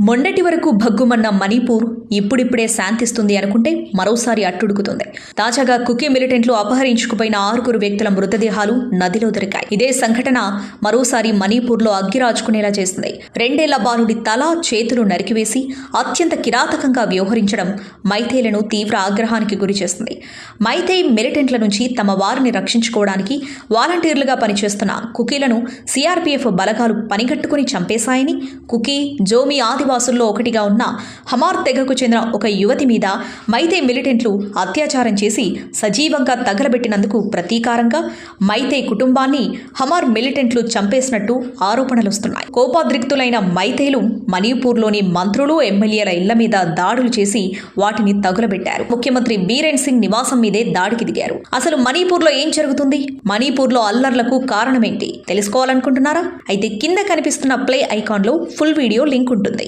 మొన్నటి వరకు భగ్గుమన్న మణిపూర్ ఇప్పుడిప్పుడే శాంతిస్తుంది అనుకుంటే మరోసారి అట్టుడుకుతుంది. తాజాగా కుకీ మిలిటెంట్లు అపహరించుకుపోయిన 6 వ్యక్తుల మృతదేహాలు నదిలో దొరికాయి. ఇదే సంఘటన మరోసారి మణిపూర్లో అగ్గిరాజుకునేలా చేసింది. 2 ఏళ్ల బాలుడి తల చేతులు నరికివేసి అత్యంత కిరాతకంగా వ్యవహరించడం మైతేలను తీవ్ర ఆగ్రహానికి గురిచేస్తుంది. మైతేయ్ మిలిటెంట్ల నుంచి తమ వారిని రక్షించుకోవడానికి వాలంటీర్లుగా పనిచేస్తున్న కుకీలను సిఆర్పీఎఫ్ బలగాలు పనిగట్టుకుని చంపేశాయని కుకీ, జోమి ఆదివాసుల్లో ఒకటిగా ఉన్న హమార్ తెగకు చెందిన ఒక యువతి మీద మైతేయ్ మిలిటెంట్లు అత్యాచారం చేసి సజీవంగా తగలబెట్టినందుకు ప్రతీకారంగా మైతేయ్ కుటుంబాన్ని హమార్ మిలిటెంట్లు చంపేసినట్టు ఆరోపణలొస్తున్నాయి. కోపాద్రిక్తులైన మైతేయ్లు మణిపూర్లోని మంత్రులు, ఎమ్మెల్యేల ఇళ్ల మీద దాడులు చేసి వాటిని తగులబెట్టారు. ముఖ్యమంత్రి బీరేన్ సింగ్ నివాసం మీదే దాడికి దిగారు. అసలు మణిపూర్లో ఏం జరుగుతుంది? మణిపూర్లో అల్లర్లకు కారణమేంటి తెలుసుకోవాలనుకుంటున్నారా? అయితే కింద కనిపిస్తున్న ప్లే ఐకాన్లో ఫుల్ వీడియో లింక్ ఉంటుంది.